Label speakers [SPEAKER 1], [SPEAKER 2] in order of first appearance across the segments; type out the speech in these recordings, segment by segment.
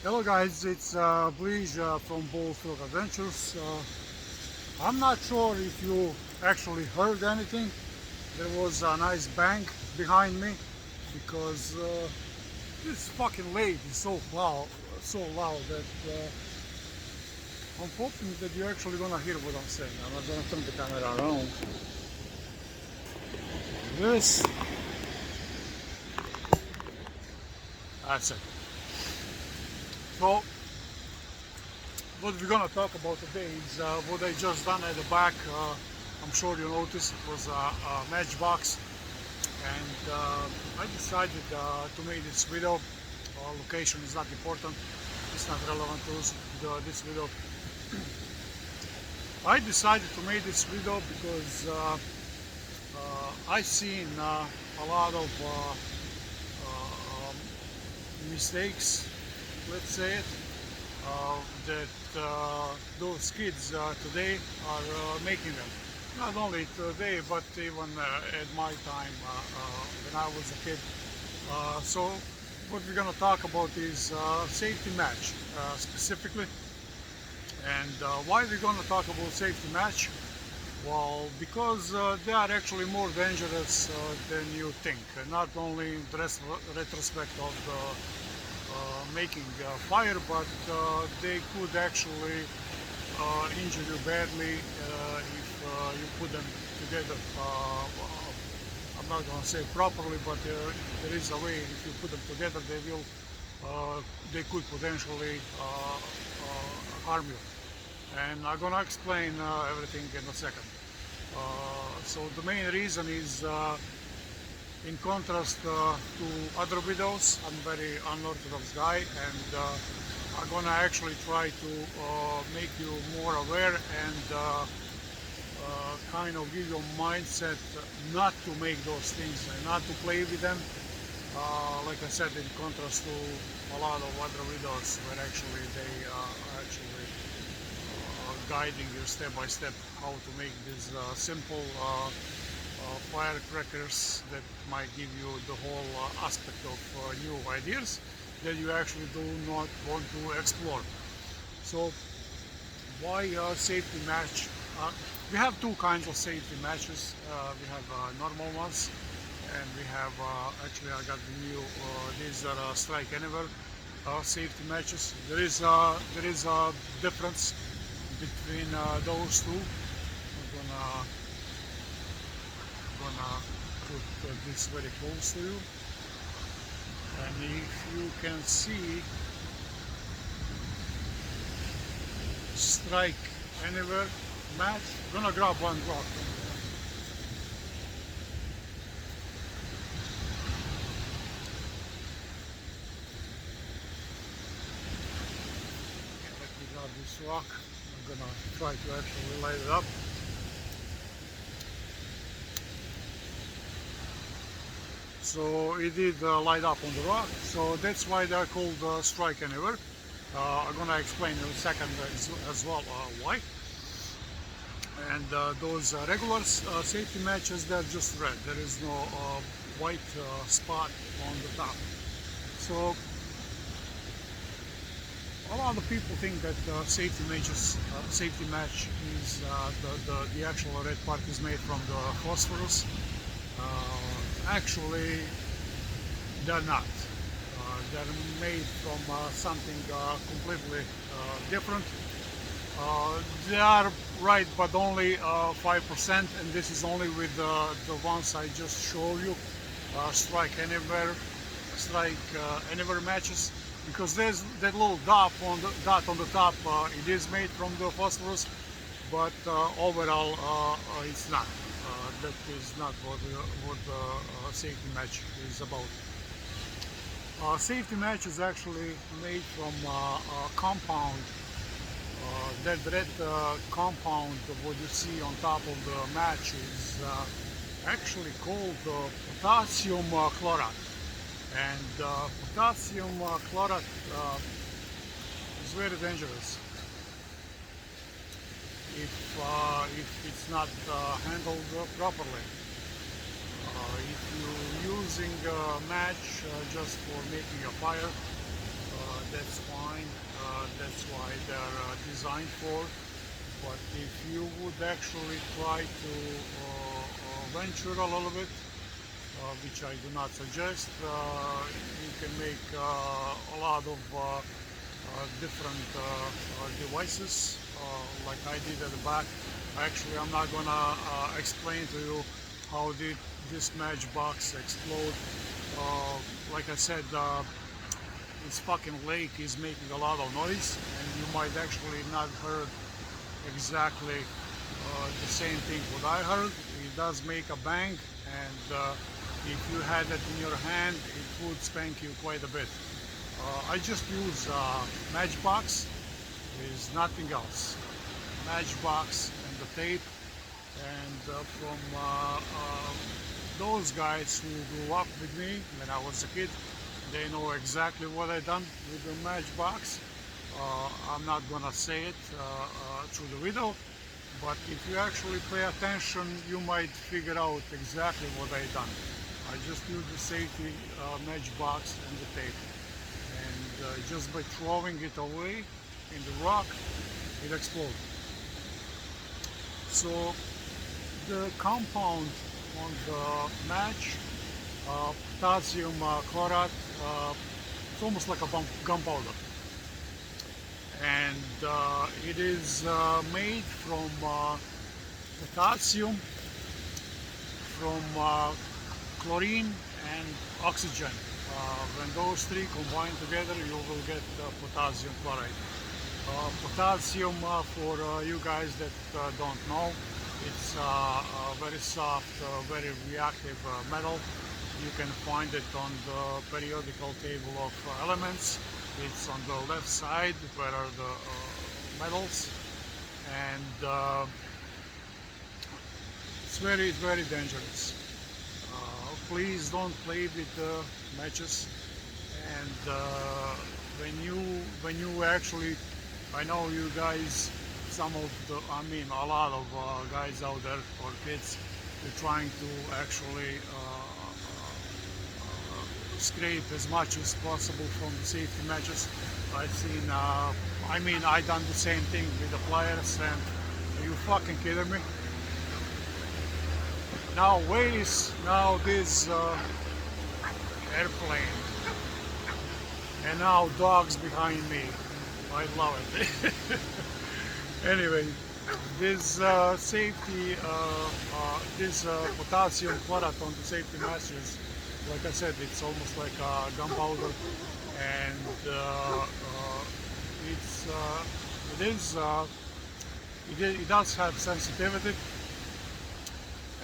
[SPEAKER 1] Hello guys, it's Bleach from Bullfrog Adventures. I'm not sure if you actually heard anything. There was a nice bang behind me because this fucking lake is so loud that I'm hoping that you're actually gonna hear what I'm saying. I'm not gonna turn the camera around. This, that's it. So, what we're gonna talk about today is what I just done at the back. I'm sure you noticed it was a matchbox, and I decided to make this video. Location is not important; it's not relevant to this video. I decided to make this video because I seen a lot of mistakes, let's say it, that those kids today are making them. Not only today, but even at my time when I was a kid. So what we're going to talk about is safety match specifically. And why we're going to talk about safety match? Well, because they are actually more dangerous than you think. Not only in the retrospect of the making fire, but they could actually injure you badly if you put them together. I'm not going to say properly, but there is a way. If you put them together, they could potentially harm you. And I'm going to explain everything in a second. So the main reason is, in contrast to other videos, I'm a very unorthodox guy, and I'm going to actually try to make you more aware and kind of give you a mindset not to make those things and not to play with them. Like I said, in contrast to a lot of other videos where actually they actually guiding you step by step how to make these simple firecrackers that might give you the whole aspect of new ideas that you actually do not want to explore. So why safety match? We have two kinds of safety matches. We have normal ones, and we have actually I got the new these are strike anywhere safety matches. There is a difference between those two. I'm gonna put this very close to you, and if you can see strike anywhere match, I'm gonna grab one rock. Let me grab this rock. I'm gonna try to actually light it up. So it did light up on the rock, so that's why they're called strike anywhere. I'm gonna explain in a second as well why. And those regular safety matches, they're just red. There is no white spot on the top. So a lot of people think that safety match is the actual red part is made from the phosphorus. Actually, they're not. They're made from something completely different. They are right, but only 5%, and this is only with the ones I just showed you, strike anywhere matches, because there's that little dot on the top. It is made from the phosphorus, but overall it's not. That is not what the safety match is about. Safety match is actually made from a compound. That red compound, what you see on top of the match, is actually called potassium chlorate. And potassium chlorate is very dangerous if it's not handled properly. If you're using a match just for making a fire, that's fine. That's why they're designed for. But if you would actually try to venture a little bit, which I do not suggest, you can make a lot of different devices like I did at the back. Actually, I'm not gonna explain to you how did this matchbox explode. Like I said, this fucking lake is making a lot of noise, and you might actually not heard exactly the same thing what I heard. It does make a bang, and if you had it in your hand, it would spank you quite a bit. I just use matchbox, is nothing else. Matchbox and the tape, and from those guys who grew up with me when I was a kid, they know exactly what I done with the matchbox. I'm not gonna say it through the video, but if you actually pay attention, you might figure out exactly what I done. I just used the safety matchbox and the tape, and just by throwing it away in the rock, it exploded. So the compound on the match, potassium chlorate, it's almost like a gunpowder, and it is made from potassium, from chlorine and oxygen. When those three combine together, you will get potassium chloride. Potassium, for you guys that don't know, it's a very soft, very reactive metal. You can find it on the periodical table of elements. It's on the left side where are the metals, and it's very, very dangerous. Please don't play with the matches, and when you actually, I know you guys, some of the, I mean a lot of guys out there or kids, they're trying to actually scrape as much as possible from the safety matches. I've seen, I mean, I done the same thing with the pliers, and are you fucking kidding me? Now now this airplane, and now dogs behind me. I love it. Anyway, this safety, this potassium chlorate on the safety matches, like I said, it's almost like gunpowder, and it does have sensitivity,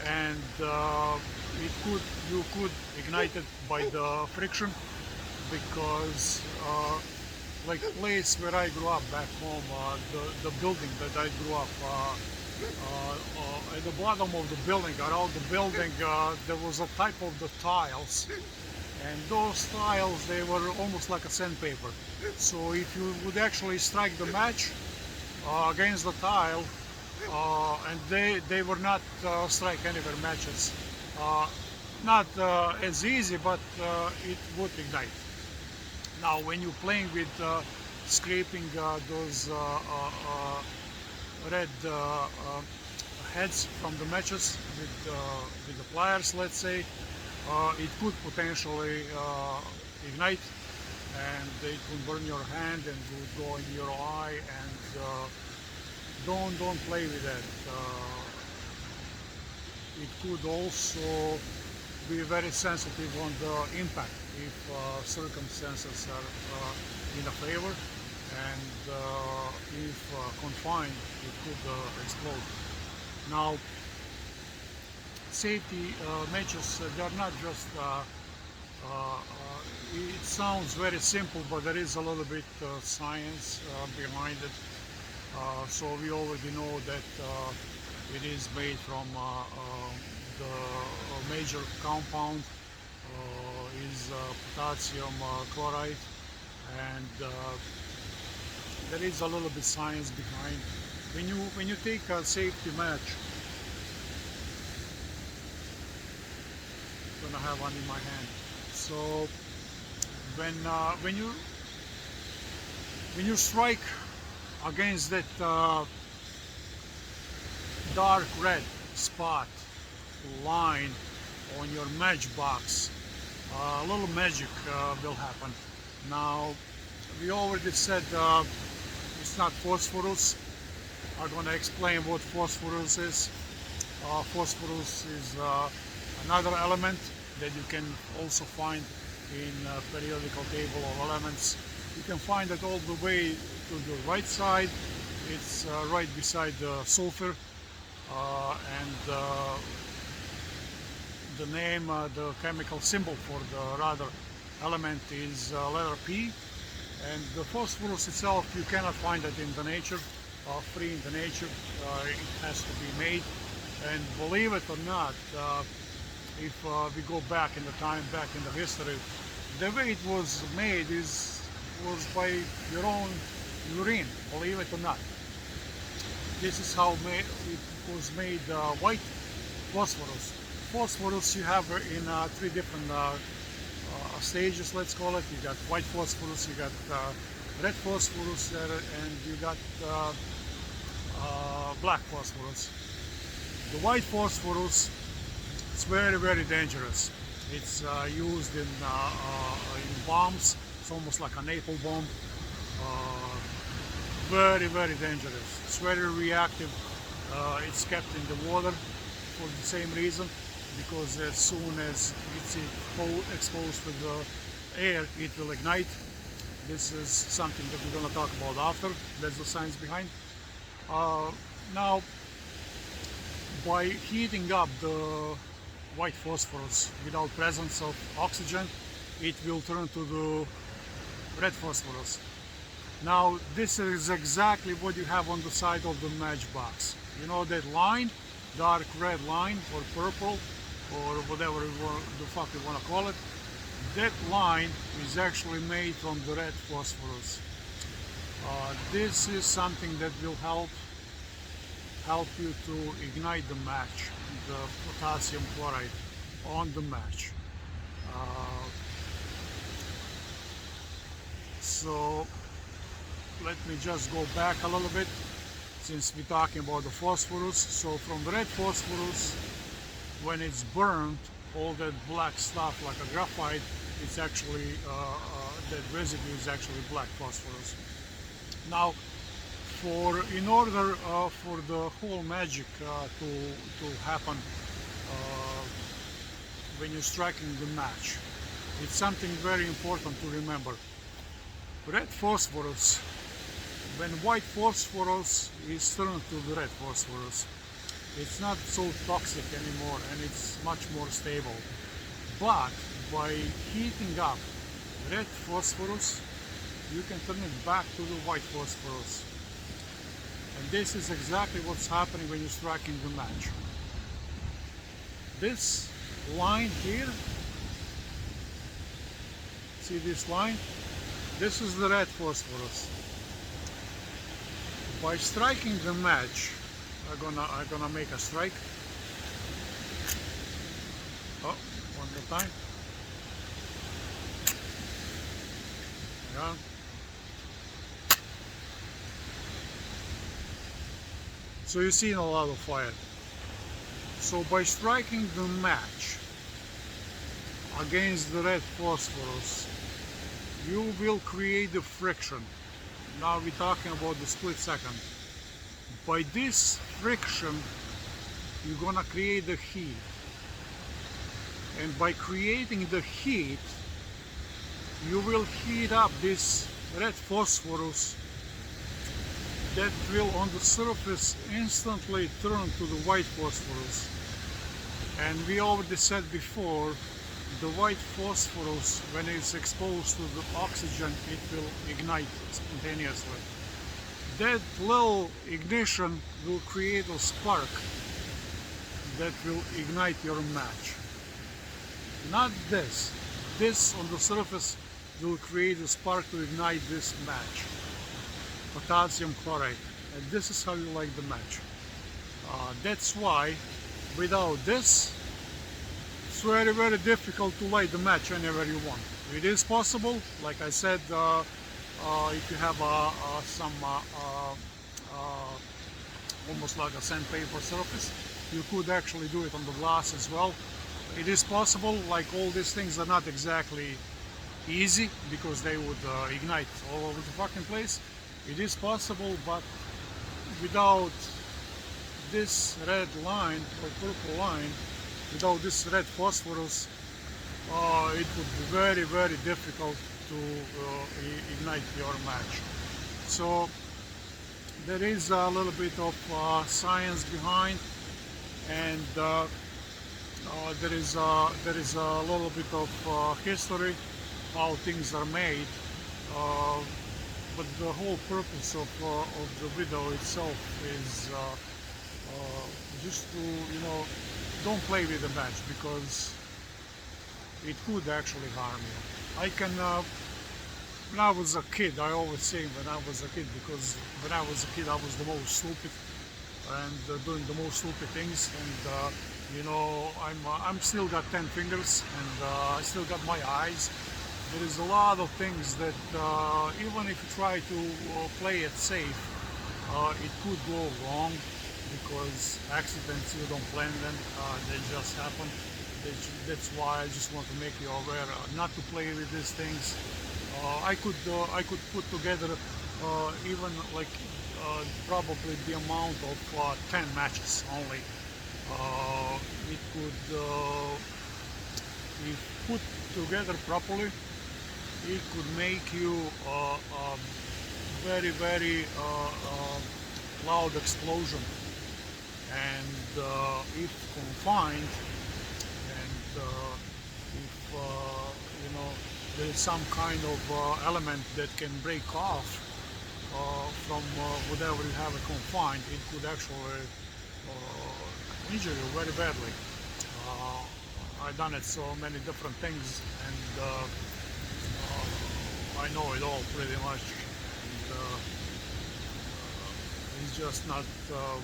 [SPEAKER 1] and you could ignite it by the friction, because like place where I grew up back home, the building that I grew up, at the bottom of the building, around the building, there was a type of the tiles, and those tiles, they were almost like a sandpaper. So if you would actually strike the match against the tile, and they were not strike anywhere matches, not as easy, but it would ignite. Now when you're playing with scraping those red heads from the matches with the pliers, let's say, it could potentially ignite, and it could burn your hand and would go in your eye, and don't play with that. It could also be very sensitive on the impact if circumstances are in a favor, and if confined, it could explode. Now, safety matches, they are not just, it sounds very simple, but there is a little bit science behind it. So we already know that it is made from the major compound is potassium chloride, and there is a little bit science behind. When you take a safety match, I'm gonna have one in my hand. So when you when you strike against that dark red spot line on your matchbox, a little magic will happen. Now, we already said it's not phosphorus. I'm going to explain what phosphorus is. Phosphorus is another element that you can also find in periodical table of elements. You can find it all the way to the right side. It's right beside the sulfur, and the name, the chemical symbol for the other element is letter P. And the phosphorus itself, you cannot find it in the nature, free in the nature. It has to be made. And believe it or not, if we go back in the time, back in the history, the way it was made was by your own urine, believe it or not. This is how it was made white phosphorus. Phosphorus you have in three different stages, let's call it. You got white phosphorus, you got red phosphorus, and you got black phosphorus. The white phosphorus, it's very, very dangerous. It's used in bombs. It's almost like a napalm bomb. Very, very dangerous. It's very reactive. It's kept in the water for the same reason, because as soon as it's exposed to the air, it will ignite. This is something that we're going to talk about after. That's the science behind. Now, by heating up the white phosphorus without presence of oxygen, it will turn to the red phosphorus. Now, this is exactly what you have on the side of the matchbox. You know that line, dark red line, or purple, or whatever the fuck you want to call it. That line is actually made from the red phosphorus. This is something that will help you to ignite the match, the potassium chloride on the match. So let me just go back a little bit, since we're talking about the phosphorus. So from the red phosphorus, when it's burned, all that black stuff like a graphite, it's actually that residue is actually black phosphorus. Now, in order for the whole magic to happen when you're striking the match, it's something very important to remember. Red phosphorus, when white phosphorus is turned to the red phosphorus, it's not so toxic anymore and it's much more stable. But by heating up red phosphorus, you can turn it back to the white phosphorus. And this is exactly what's happening when you're striking the match. This line here, see this line? This is the red phosphorus. By striking the match, I'm gonna make a strike. Oh, one more time. Yeah. So you're seeing a lot of fire. So by striking the match against the red phosphorus, you will create the friction. Now we're talking about the split second. By this friction, you're gonna create the heat. And by creating the heat, you will heat up this red phosphorus that will on the surface instantly turn to the white phosphorus. And we already said before, the white phosphorus, when it's exposed to the oxygen, it will ignite spontaneously. That little ignition will create a spark that will ignite your match. Not this. This on the surface will create a spark to ignite this match. Potassium chlorate. And this is how you light the match. That's why without this, it's very, very difficult to light the match anywhere you want. It is possible, like I said, if you have some almost like a sandpaper surface, you could actually do it on the glass as well. It is possible. Like, all these things are not exactly easy because they would ignite all over the fucking place. It is possible, but without this red line or purple line, without this red phosphorus, it would be very, very difficult to ignite your match. So there is a little bit of science behind, and there is a little bit of history how things are made. But the whole purpose of the video itself is just to, don't play with the match, because it could actually harm you. I can, when I was a kid, I always say when I was a kid, because when I was a kid I was the most stupid and doing the most stupid things, and I'm still got 10 fingers, and I still got my eyes. There is a lot of things that even if you try to play it safe, it could go wrong, because accidents, you don't plan them, they just happen. That's why I just want to make you aware not to play with these things. I could put together even like probably the amount of 10 matches only. It could, if put together properly, it could make you a very, very loud explosion. And if confined, and if there is some kind of element that can break off from whatever you have confined, it could actually injure you very badly. I've done it so many different things, and I know it all pretty much. And, it's just not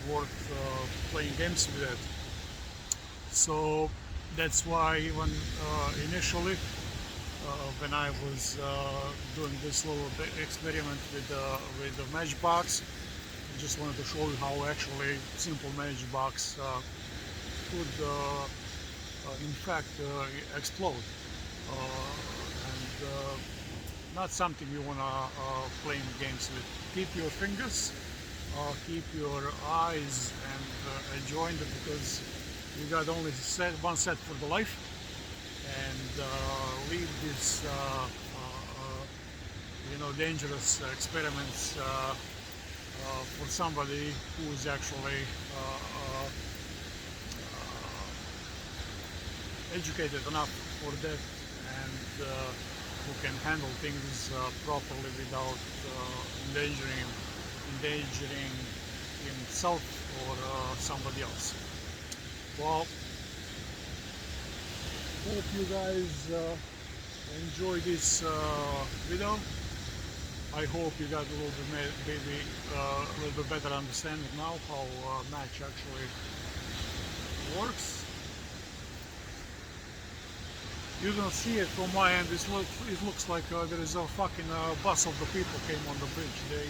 [SPEAKER 1] worth playing games with it. So that's why even initially, when I was doing this little experiment with the matchbox, I just wanted to show you how actually simple matchbox could in fact explode, and not something you want to play games with. Keep your fingers, keep your eyes, and enjoy it, because you got only one set for the life, and leave this dangerous experiments for somebody who is actually educated enough for that, and who can handle things properly without endangering himself or somebody else. Well, hope you guys enjoy this video. I hope you got a little bit, maybe a little bit better understanding now how match actually works. You don't see it from my end. It looks like there is a fucking bus of the people came on the bridge. They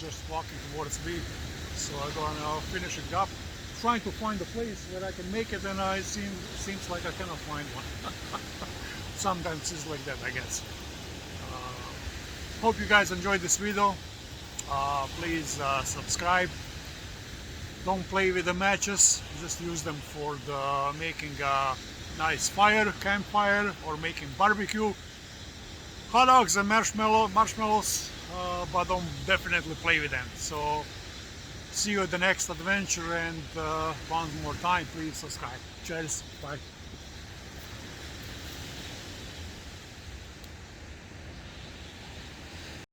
[SPEAKER 1] just walking towards me, so I'm gonna finish it up, trying to find a place where I can make it, and it seems like I cannot find one. Sometimes it's like that, I guess. Hope you guys enjoyed this video. Please subscribe. Don't play with the matches, just use them for the making nice campfire, or making barbecue, hot dogs and marshmallows, but don't definitely play with them. So see you at the next adventure, and one more time, please subscribe. Cheers, bye.